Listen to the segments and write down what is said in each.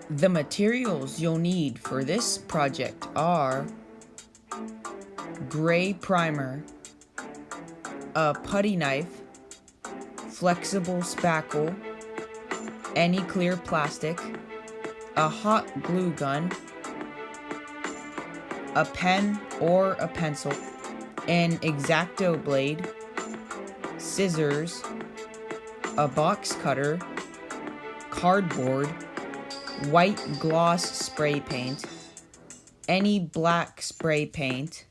The materials you'll need for this project are gray primer, a putty knife, flexible spackle, any clear plastic, a hot glue gun, a pen or a pencil, an X-Acto blade, scissors, a box cutter, cardboard, white gloss spray paint, any black spray paint,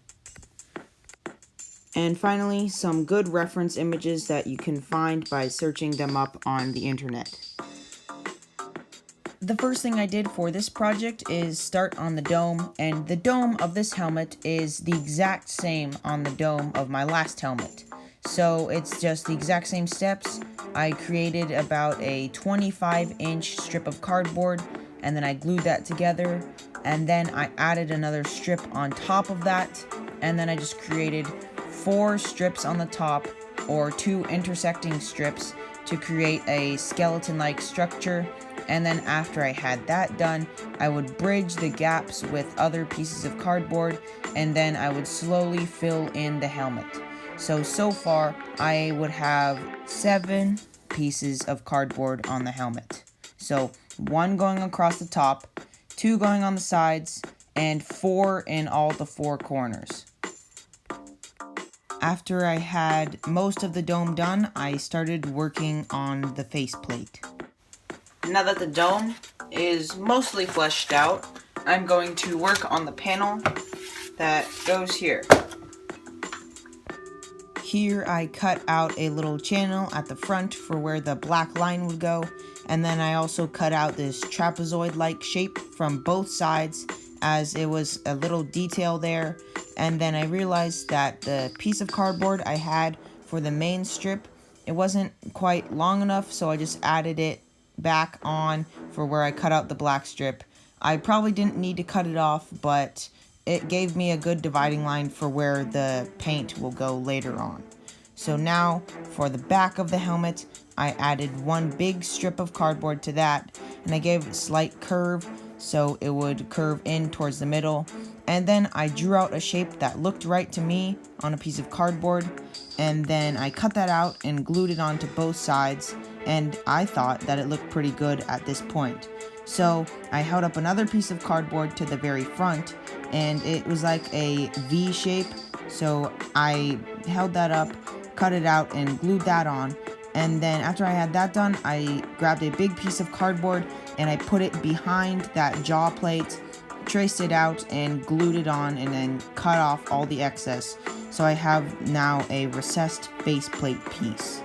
and finally some good reference images that you can find by searching them up on the internet. The first thing I did for this project is start on the dome, and the dome of this helmet is the exact same on the dome of my last helmet. So it's just the exact same steps. I created about a 25-inch strip of cardboard, and then I glued that together, and then I added another strip on top of that, and then I just created 4 strips on the top, or 2 intersecting strips, to create a skeleton-like structure. And then after I had that done, I would bridge the gaps with other pieces of cardboard, and then I would slowly fill in the helmet. So far, I would have 7 pieces of cardboard on the helmet. So 1 going across the top, 2 going on the sides, and 4 in all the 4 corners. After I had most of the dome done, I started working on the faceplate. Now that the dome is mostly fleshed out, I'm going to work on the panel that goes here. Here I cut out a little channel at the front for where the black line would go, and then I also cut out this trapezoid-like shape from both sides, as it was a little detail there. And then I realized that the piece of cardboard I had for the main strip, it wasn't quite long enough, so I just added it back on for where I cut out the black strip. I probably didn't need to cut it off, but it gave me a good dividing line for where the paint will go later on. So now for the back of the helmet, I added 1 big strip of cardboard to that, and I gave it a slight curve so it would curve in towards the middle. And then I drew out a shape that looked right to me on a piece of cardboard, and then I cut that out and glued it onto both sides, and I thought that it looked pretty good at this point. So I held up another piece of cardboard to the very front, and it was like a V shape, so I held that up, cut it out, and glued that on. And then after I had that done, I grabbed a big piece of cardboard and I put it behind that jaw plate, traced it out, and glued it on, and then cut off all the excess. So I have now a recessed faceplate piece.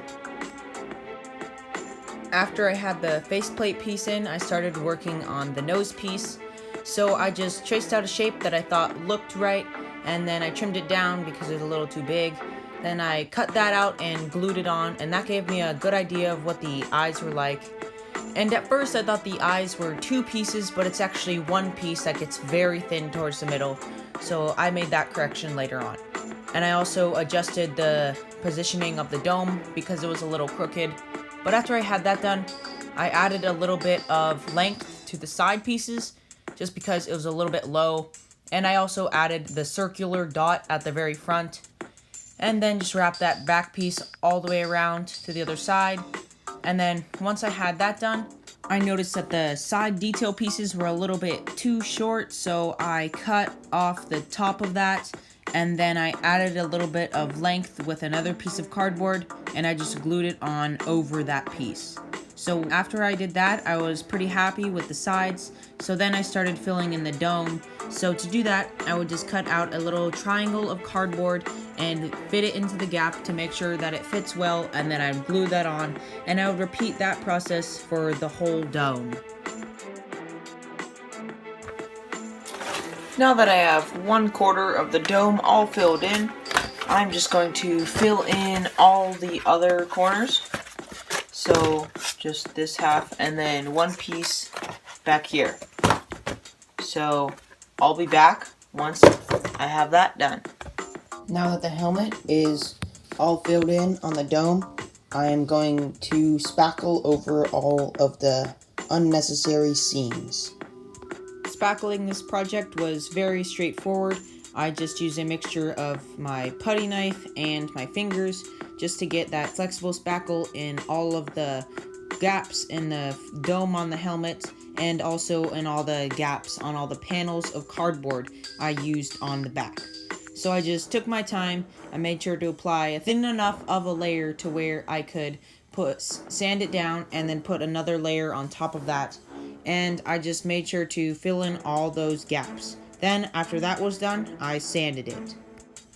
After I had the faceplate piece in, I started working on the nose piece. So I just traced out a shape that I thought looked right, and then I trimmed it down because it was a little too big. Then I cut that out and glued it on, and that gave me a good idea of what the eyes were like. And at first I thought the eyes were 2 pieces, but it's actually 1 piece that gets very thin towards the middle, so I made that correction later on. And I also adjusted the positioning of the dome because it was a little crooked. But after I had that done, I added a little bit of length to the side pieces just because it was a little bit low. And I also added the circular dot at the very front. And then just wrap that back piece all the way around to the other side. And then once I had that done, I noticed that the side detail pieces were a little bit too short, so I cut off the top of that, and then I added a little bit of length with another piece of cardboard, and I just glued it on over that piece. So after I did that, I was pretty happy with the sides, so then I started filling in the dome. So to do that, I would just cut out a little triangle of cardboard and fit it into the gap to make sure that it fits well, and then I would glue that on, and I would repeat that process for the whole dome. Now that I have 1/4 of the dome all filled in, I'm just going to fill in all the other corners. So just this half, and then 1 piece back here. So I'll be back once I have that done. Now that the helmet is all filled in on the dome, I am going to spackle over all of the unnecessary seams. Spackling this project was very straightforward. I just used a mixture of my putty knife and my fingers just to get that flexible spackle in all of the gaps in the dome on the helmet and also in all the gaps on all the panels of cardboard I used on the back. So I just took my time. I made sure to apply a thin enough of a layer to where I could sand it down and then put another layer on top of that. And I just made sure to fill in all those gaps. Then after that was done, I sanded it.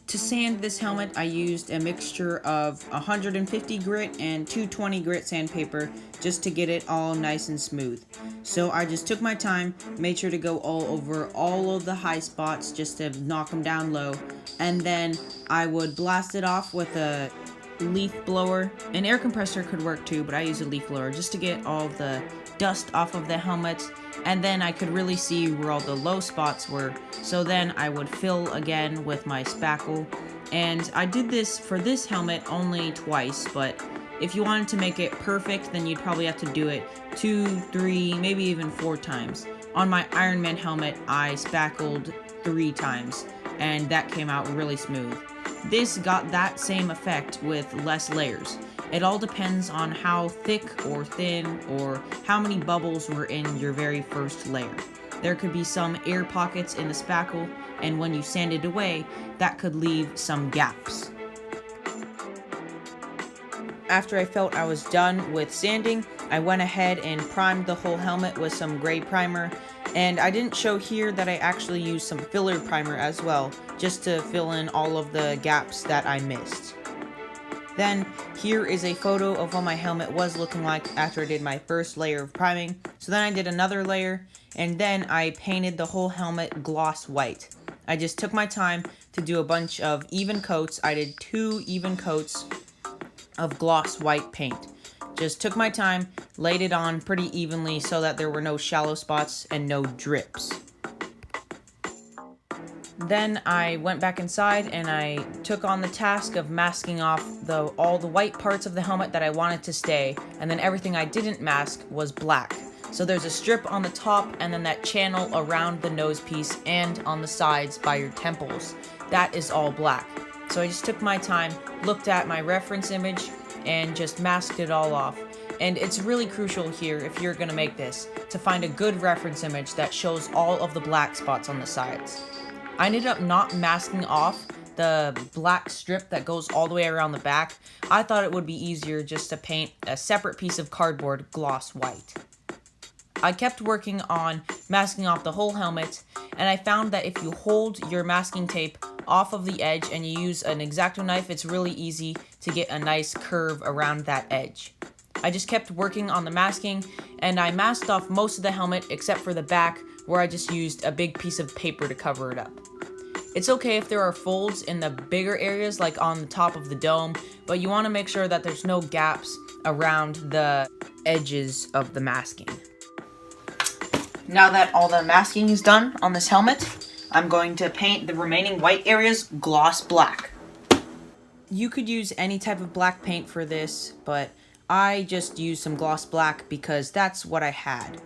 To sand this helmet, I used a mixture of 150 grit and 220 grit sandpaper just to get it all nice and smooth. So I just took my time, made sure to go all over all of the high spots just to knock them down low, and then I would blast it off with a leaf blower. An air compressor could work too, but I use a leaf blower just to get all the dust off of the helmet, and then I could really see where all the low spots were. So then I would fill again with my spackle, and I did this for this helmet only twice, but if you wanted to make it perfect, then you'd probably have to do it 2, 3, maybe even 4 times. On my Iron Man helmet, I spackled 3 times, and that came out really smooth. This got that same effect with less layers. It all depends on how thick or thin or how many bubbles were in your very first layer. There could be some air pockets in the spackle, and when you sand it away, that could leave some gaps. After I felt I was done with sanding, I went ahead and primed the whole helmet with some gray primer, and I didn't show here that I actually used some filler primer as well, just to fill in all of the gaps that I missed. Then, here is a photo of what my helmet was looking like after I did my first layer of priming. So then I did another layer, and then I painted the whole helmet gloss white. I just took my time to do a bunch of even coats. I did 2 even coats of gloss white paint. Just took my time, laid it on pretty evenly so that there were no shallow spots and no drips. Then I went back inside and I took on the task of masking off all the white parts of the helmet that I wanted to stay, and then everything I didn't mask was black. So there's a strip on the top and then that channel around the nose piece and on the sides by your temples. That is all black. So I just took my time, looked at my reference image, and just masked it all off. And it's really crucial here, if you're gonna make this, to find a good reference image that shows all of the black spots on the sides. I ended up not masking off the black strip that goes all the way around the back. I thought it would be easier just to paint a separate piece of cardboard gloss white. I kept working on masking off the whole helmet, and I found that if you hold your masking tape off of the edge and you use an X-Acto knife, it's really easy to get a nice curve around that edge. I just kept working on the masking, and I masked off most of the helmet except for the back, where I just used a big piece of paper to cover it up. It's okay if there are folds in the bigger areas, like on the top of the dome, but you want to make sure that there's no gaps around the edges of the masking. Now that all the masking is done on this helmet, I'm going to paint the remaining white areas gloss black. You could use any type of black paint for this, but I just used some gloss black because that's what I had.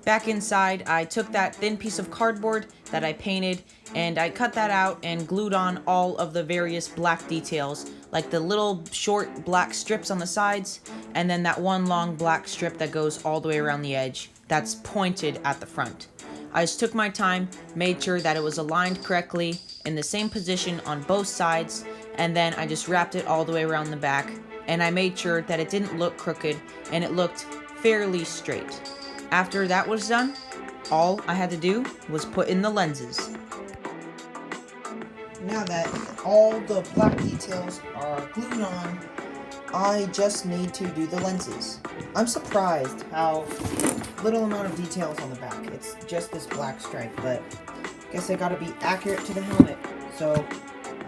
Back inside, I took that thin piece of cardboard that I painted, and I cut that out and glued on all of the various black details, like the little short black strips on the sides, and then that one long black strip that goes all the way around the edge that's pointed at the front. I just took my time, made sure that it was aligned correctly in the same position on both sides, and then I just wrapped it all the way around the back, and I made sure that it didn't look crooked and it looked fairly straight. After that was done, all I had to do was put in the lenses. Now that all the black details are glued on, I just need to do the lenses. I'm surprised how little amount of details on the back. It's just this black stripe, but I guess I gotta be accurate to the helmet. So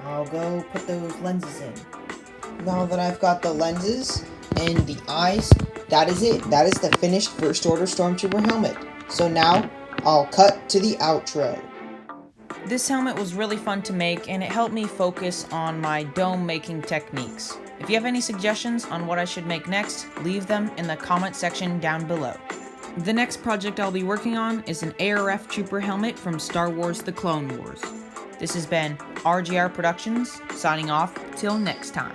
I'll go put those lenses in. Now that I've got the lenses and the eyes, that is it. That is the finished First Order Stormtrooper helmet. So now I'll cut to the outro. This helmet was really fun to make, and it helped me focus on my dome making techniques. If you have any suggestions on what I should make next, leave them in the comment section down below. The next project I'll be working on is an ARF Trooper helmet from Star Wars The Clone Wars. This has been RGR Productions, signing off till next time.